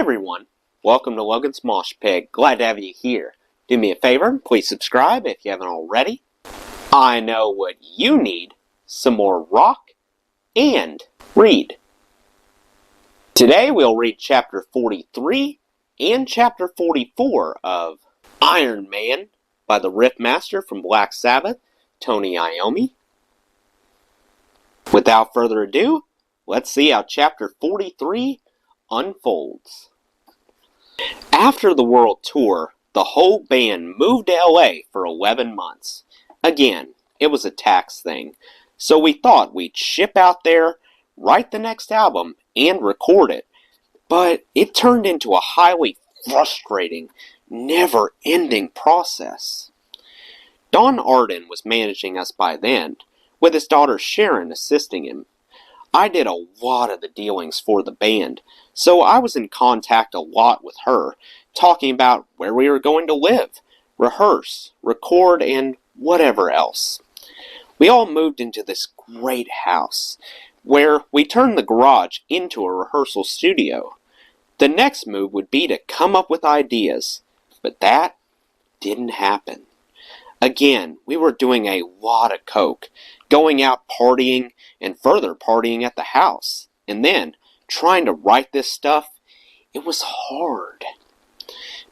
everyone, welcome to Logan's Mosh Pit. Glad to have you here. Do me a favor, please subscribe if you haven't already. I know what you need, some more rock and read. Today we'll read chapter 43 and chapter 44 of Iron Man by the riffmaster from Black Sabbath, Tony Iommi. Without further ado, let's see how chapter 43 unfolds. After the world tour, the whole band moved to LA for 11 months. Again, it was a tax thing, so we thought we'd ship out there, write the next album, and record it. But it turned into a highly frustrating, never-ending process. Don Arden was managing us by then, with his daughter Sharon assisting him. I did a lot of the dealings for the band, so I was in contact a lot with her, talking about where we were going to live, rehearse, record, and whatever else. We all moved into this great house, where we turned the garage into a rehearsal studio. The next move would be to come up with ideas, but that didn't happen. Again, we were doing a lot of coke, going out partying and further partying at the house, and then trying to write this stuff. It was hard.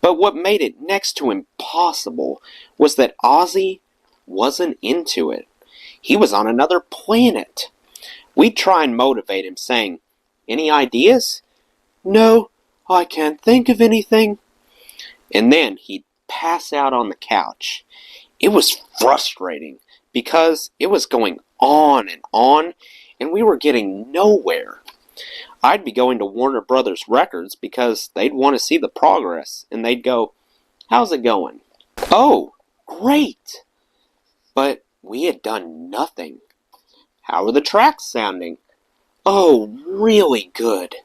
But what made it next to impossible was that Ozzy wasn't into it. He was on another planet. We'd try and motivate him, saying, "Any ideas?" "No, I can't think of anything." And then he'd pass out on the couch. It was frustrating because it was going on, and we were getting nowhere. I'd be going to Warner Brothers Records because they'd want to see the progress, and they'd go, "How's it going?" "Oh, great!" But we had done nothing. "How are the tracks sounding?" "Oh, really good."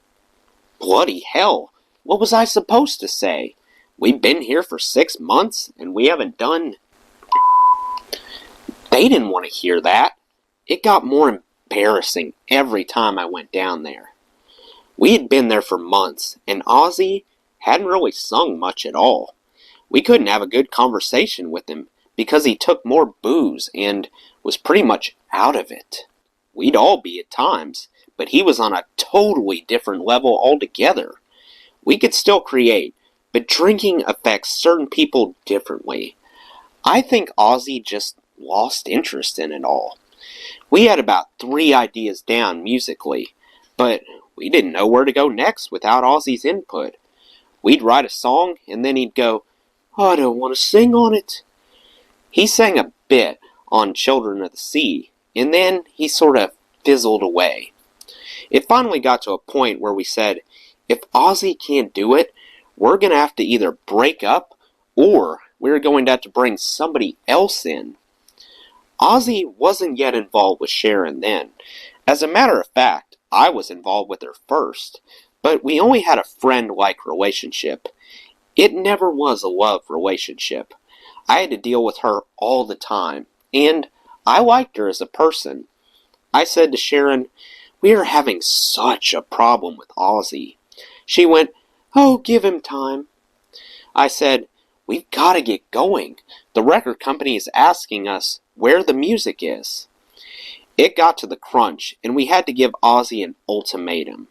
Bloody hell, what was I supposed to say? We've been here for 6 months, and we haven't done... They didn't want to hear that. It got more embarrassing every time I went down there. We had been there for months, and Ozzy hadn't really sung much at all. We couldn't have a good conversation with him because he took more booze and was pretty much out of it. We'd all be at times, but he was on a totally different level altogether. We could still create, but drinking affects certain people differently. I think Ozzy just lost interest in it all. We had about 3 ideas down musically, but we didn't know where to go next without Ozzy's input. We'd write a song, and then he'd go, "I don't want to sing on it." He sang a bit on Children of the Sea, and then he sort of fizzled away. It finally got to a point where we said, if Ozzy can't do it, we're going to have to either break up, or we're going to have to bring somebody else in. Ozzy wasn't yet involved with Sharon then. As a matter of fact, I was involved with her first, but we only had a friend-like relationship. It never was a love relationship. I had to deal with her all the time, and I liked her as a person. I said to Sharon, "We are having such a problem with Ozzy." She went, "Oh, give him time." I said, "We've got to get going. The record company is asking us where the music is." It got to the crunch, and we had to give Ozzy an ultimatum.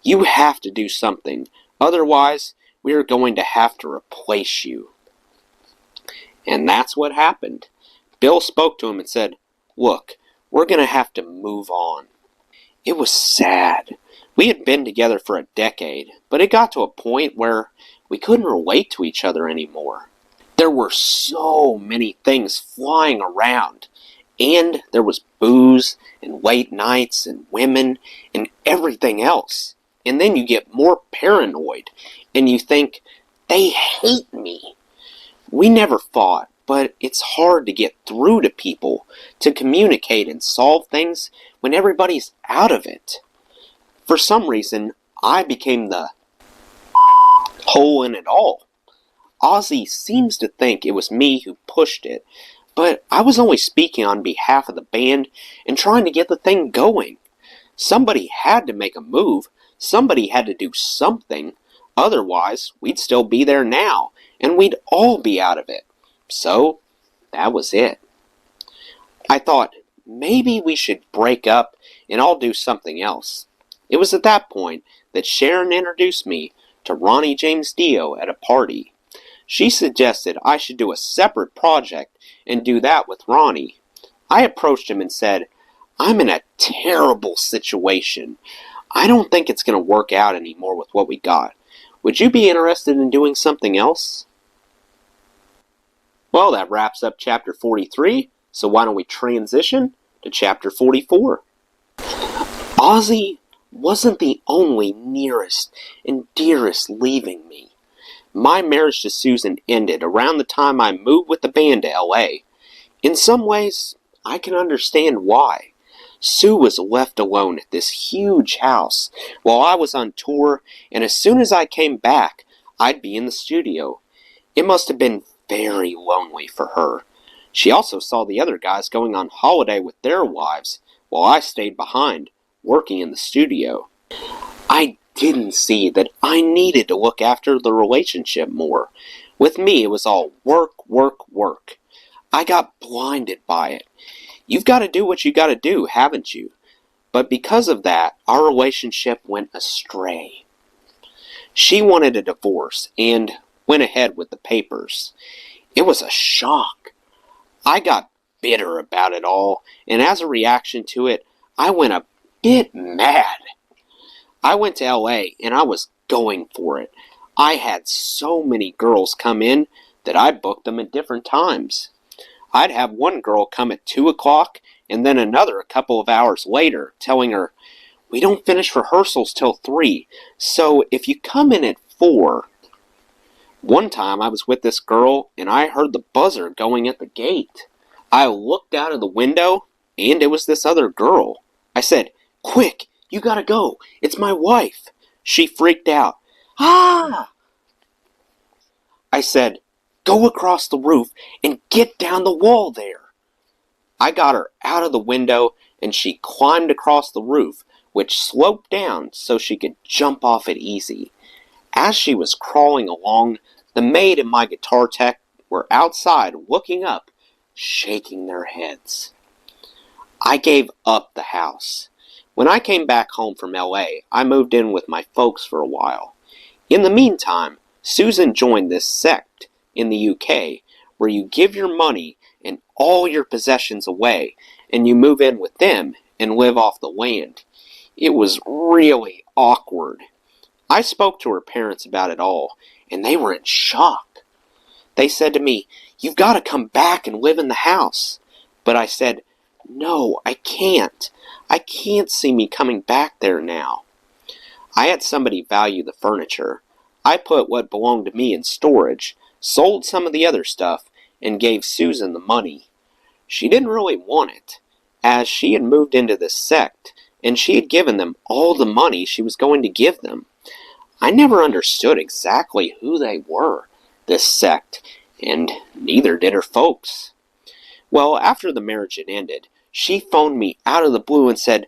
"You have to do something, otherwise we are going to have to replace you." And that's what happened. Bill spoke to him and said, "Look, we're going to have to move on." It was sad. We had been together for a decade, but it got to a point where we couldn't relate to each other anymore. There were so many things flying around, and there was booze, and late nights, and women, and everything else. And then you get more paranoid, and you think, they hate me. We never fought, but it's hard to get through to people, to communicate and solve things when everybody's out of it. For some reason, I became the hole in it all. Ozzy seems to think it was me who pushed it, but I was only speaking on behalf of the band and trying to get the thing going. Somebody had to make a move. Somebody had to do something. Otherwise, we'd still be there now, and we'd all be out of it. So, that was it. I thought, maybe we should break up and I'll do something else. It was at that point that Sharon introduced me to Ronnie James Dio at a party. She suggested I should do a separate project and do that with Ronnie. I approached him and said, I'm in a terrible situation. I don't think it's going to work out anymore with what we got. Would you be interested in doing something else? Well, that wraps up chapter 43, so why don't we transition to chapter 44. Ozzy wasn't the only nearest and dearest leaving me. My marriage to Susan ended around the time I moved with the band to LA. In some ways, I can understand why. Sue was left alone at this huge house while I was on tour, and as soon as I came back, I'd be in the studio. It must have been very lonely for her. She also saw the other guys going on holiday with their wives, while I stayed behind, working in the studio. I didn't see that I needed to look after the relationship more. With me, it was all work, work, work. I got blinded by it. You've got to do what you got to do, haven't you? But because of that, our relationship went astray. She wanted a divorce and went ahead with the papers. It was a shock. I got bitter about it all, and as a reaction to it, I went a bit mad. I went to LA and I was going for it. I had so many girls come in that I booked them at different times. I'd have one girl come at 2 o'clock and then another a couple of hours later, telling her, we don't finish rehearsals till 3, so if you come in at 4. One time I was with this girl and I heard the buzzer going at the gate. I looked out of the window and it was this other girl. I said, quick, you gotta go. It's my wife. She freaked out. Ah! I said, go across the roof and get down the wall there. I got her out of the window and she climbed across the roof, which sloped down so she could jump off it easy. As she was crawling along, the maid and my guitar tech were outside looking up, shaking their heads. I gave up the house. When I came back home from LA, I moved in with my folks for a while. In the meantime, Susan joined this sect in the UK where you give your money and all your possessions away and you move in with them and live off the land. It was really awkward. I spoke to her parents about it all, and they were in shock. They said to me, you've got to come back and live in the house. But I said, no, I can't. I can't see me coming back there now. I had somebody value the furniture. I put what belonged to me in storage, sold some of the other stuff, and gave Susan the money. She didn't really want it, as she had moved into this sect, and she had given them all the money she was going to give them. I never understood exactly who they were, this sect, and neither did her folks. Well, after the marriage had ended, she phoned me out of the blue and said,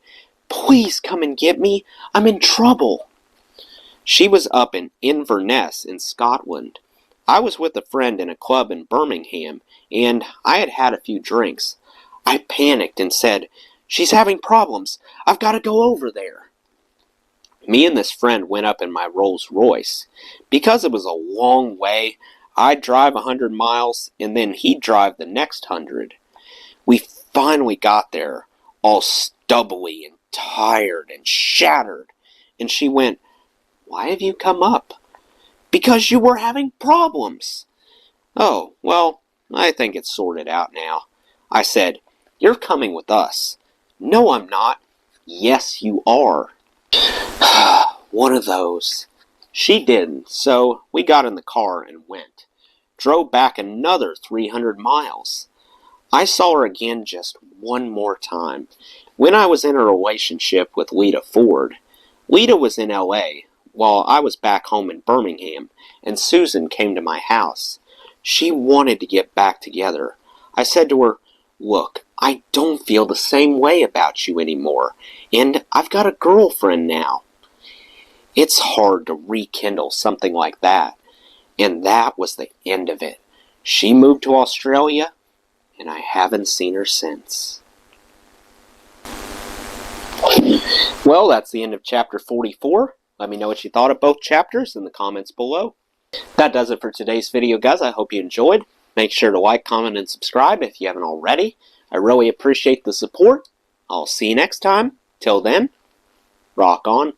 please come and get me, I'm in trouble. She was up in Inverness in Scotland. I was with a friend in a club in Birmingham, and I had had a few drinks. I panicked and said, she's having problems, I've got to go over there. Me and this friend went up in my Rolls Royce. Because it was a long way, I'd drive 100 miles, and then he'd drive the next 100. We finally got there, all stubbly and tired and shattered, and she went, why have you come up? Because you were having problems. Oh, well, I think it's sorted out now. I said, you're coming with us. No, I'm not. Yes, you are. One of those. She didn't, so we got in the car and went. Drove back another 300 miles. I saw her again just one more time, when I was in a relationship with Lita Ford. Lita was in LA, while I was back home in Birmingham, and Susan came to my house. She wanted to get back together. I said to her, look, I don't feel the same way about you anymore, and I've got a girlfriend now. It's hard to rekindle something like that. And that was the end of it. She moved to Australia, and I haven't seen her since. Well, that's the end of chapter 44. Let me know what you thought of both chapters in the comments below. That does it for today's video, guys. I hope you enjoyed. Make sure to like, comment, and subscribe if you haven't already. I really appreciate the support. I'll see you next time. Till then, rock on.